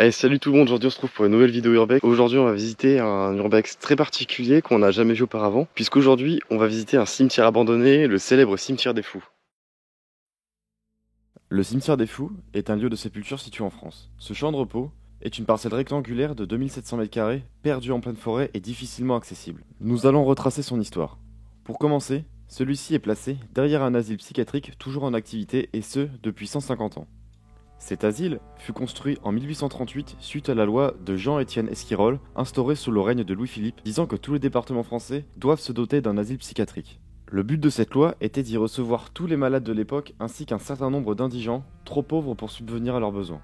Allez, salut tout le monde, aujourd'hui on se retrouve pour une nouvelle vidéo urbex. Aujourd'hui on va visiter un urbex très particulier qu'on n'a jamais vu auparavant, puisqu'aujourd'hui on va visiter un cimetière abandonné, le célèbre cimetière des Fous. Le cimetière des Fous est un lieu de sépulture situé en France. Ce champ de repos est une parcelle rectangulaire de 2700 m², perdue en pleine forêt et difficilement accessible. Nous allons retracer son histoire. Pour commencer, celui-ci est placé derrière un asile psychiatrique toujours en activité et ce depuis 150 ans. Cet asile fut construit en 1838 suite à la loi de Jean-Étienne Esquirol instaurée sous le règne de Louis-Philippe disant que tous les départements français doivent se doter d'un asile psychiatrique. Le but de cette loi était d'y recevoir tous les malades de l'époque ainsi qu'un certain nombre d'indigents trop pauvres pour subvenir à leurs besoins.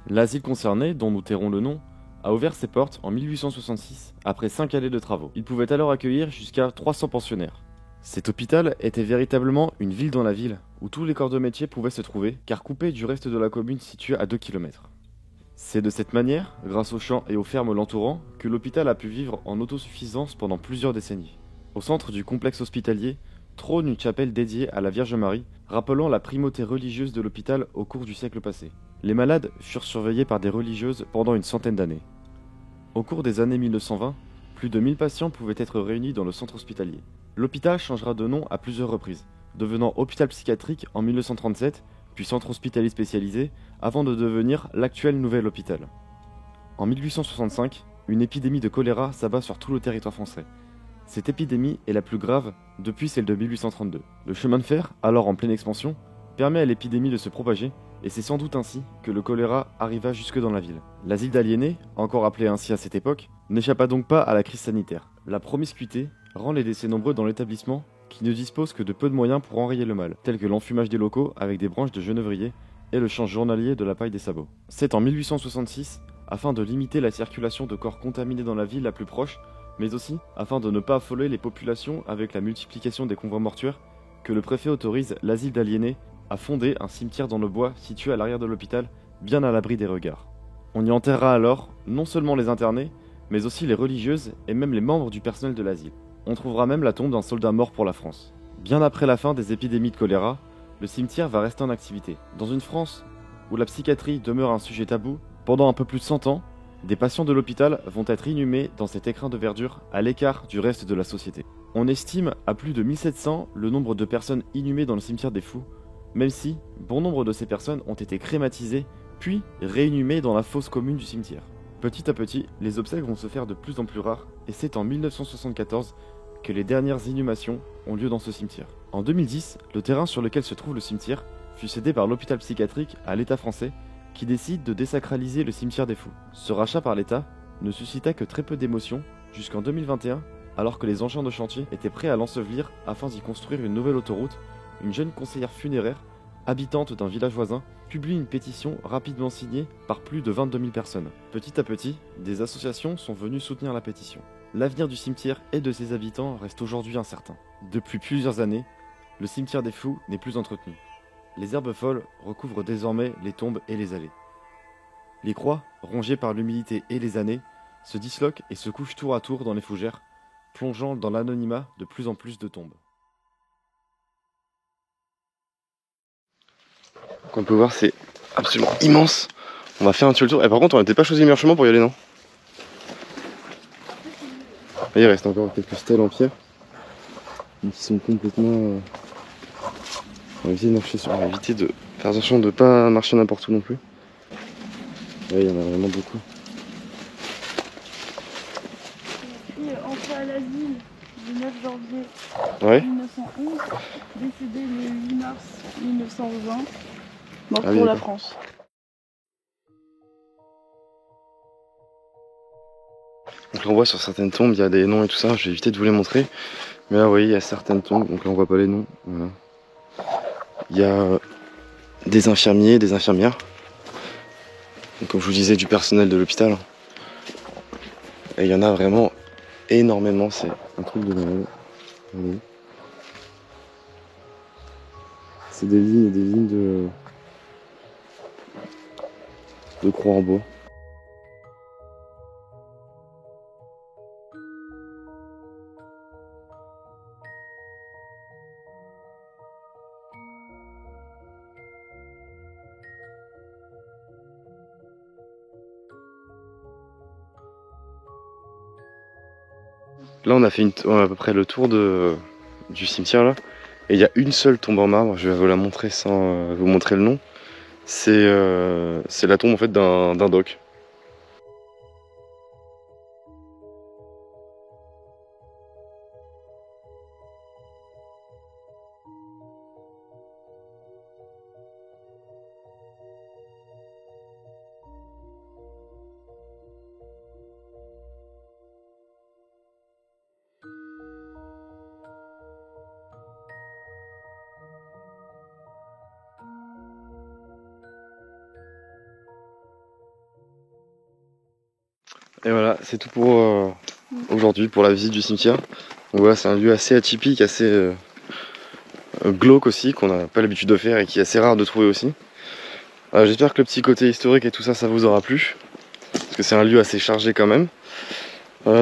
L'asile concerné, dont nous tairons le nom, a ouvert ses portes en 1866 après 5 années de travaux. Il pouvait alors accueillir jusqu'à 300 pensionnaires. Cet hôpital était véritablement une ville dans la ville, où tous les corps de métier pouvaient se trouver, car coupé du reste de la commune située à 2 km. C'est de cette manière, grâce aux champs et aux fermes l'entourant, que l'hôpital a pu vivre en autosuffisance pendant plusieurs décennies. Au centre du complexe hospitalier trône une chapelle dédiée à la Vierge Marie, rappelant la primauté religieuse de l'hôpital au cours du siècle passé. Les malades furent surveillés par des religieuses pendant une centaine d'années. Au cours des années 1920, plus de 1000 patients pouvaient être réunis dans le centre hospitalier. L'hôpital changera de nom à plusieurs reprises, devenant hôpital psychiatrique en 1937, puis centre hospitalier spécialisé, avant de devenir l'actuel nouvel hôpital. En 1865, une épidémie de choléra s'abat sur tout le territoire français. Cette épidémie est la plus grave depuis celle de 1832. Le chemin de fer, alors en pleine expansion, permet à l'épidémie de se propager, et c'est sans doute ainsi que le choléra arriva jusque dans la ville. L'asile d'aliénés, encore appelé ainsi à cette époque, n'échappa donc pas à la crise sanitaire. La promiscuité rend les décès nombreux dans l'établissement, qui ne dispose que de peu de moyens pour enrayer le mal, tels que l'enfumage des locaux avec des branches de genévrier et le change journalier de la paille des sabots. C'est en 1866, afin de limiter la circulation de corps contaminés dans la ville la plus proche, mais aussi afin de ne pas affoler les populations avec la multiplication des convois mortuaires, que le préfet autorise l'asile d'aliénés à fonder un cimetière dans le bois situé à l'arrière de l'hôpital, bien à l'abri des regards. On y enterrera alors non seulement les internés, mais aussi les religieuses et même les membres du personnel de l'asile. On trouvera même la tombe d'un soldat mort pour la France. Bien après la fin des épidémies de choléra, le cimetière va rester en activité. Dans une France où la psychiatrie demeure un sujet tabou, pendant un peu plus de 100 ans, des patients de l'hôpital vont être inhumés dans cet écrin de verdure à l'écart du reste de la société. On estime à plus de 1700 le nombre de personnes inhumées dans le cimetière des Fous, même si bon nombre de ces personnes ont été crématisées puis réinhumées dans la fosse commune du cimetière. Petit à petit, les obsèques vont se faire de plus en plus rares et c'est en 1974 que les dernières inhumations ont lieu dans ce cimetière. En 2010, le terrain sur lequel se trouve le cimetière fut cédé par l'hôpital psychiatrique à l'État français qui décide de désacraliser le cimetière des Fous. Ce rachat par l'État ne suscita que très peu d'émotions jusqu'en 2021 alors que les engins de chantier étaient prêts à l'ensevelir afin d'y construire une nouvelle autoroute. Une jeune conseillère funéraire, habitante d'un village voisin, publie une pétition rapidement signée par plus de 22 000 personnes. Petit à petit, des associations sont venues soutenir la pétition. L'avenir du cimetière et de ses habitants reste aujourd'hui incertain. Depuis plusieurs années, le cimetière des Fous n'est plus entretenu. Les herbes folles recouvrent désormais les tombes et les allées. Les croix, rongées par l'humidité et les années, se disloquent et se couchent tour à tour dans les fougères, plongeant dans l'anonymat de plus en plus de tombes. Comme on peut voir, c'est absolument immense. On va faire un petit tour. Et par contre, on n'était pas choisi le meilleur chemin pour y aller, non? Et il reste encore quelques stèles en pierre qui sont complètement. On va éviter de marcher sur. On va éviter de faire attention de ne pas marcher n'importe où non plus. Ouais, il y en a vraiment beaucoup. Entré à l'asile le 9 janvier Ouais. 1911, décédé le 8 mars 1920, mort Ah oui, pour la d'accord. France. Donc là on voit sur certaines tombes, il y a des noms et tout ça, je vais éviter de vous les montrer. Mais là vous voyez, il y a certaines tombes, donc là on voit pas les noms. Voilà. Il y a des infirmiers, des infirmières. Donc, comme je vous disais, du personnel de l'hôpital. Et il y en a vraiment énormément, c'est un truc de malade. Regardez. C'est des lignes et des lignes de croix en bois. Là on a à peu près le tour du cimetière là. Et il y a une seule tombe en marbre, je vais vous la montrer sans vous montrer le nom. C'est la tombe en fait d'un doc. Et voilà, c'est tout pour aujourd'hui, pour la visite du cimetière. Donc voilà, c'est un lieu assez atypique, assez glauque aussi, qu'on n'a pas l'habitude de faire et qui est assez rare de trouver aussi. J'espère que le petit côté historique et tout ça, ça vous aura plu, parce que c'est un lieu assez chargé quand même.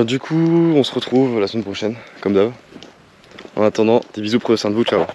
Du coup, on se retrouve la semaine prochaine, comme d'hab. En attendant, des bisous, prenez soin de vous, ciao.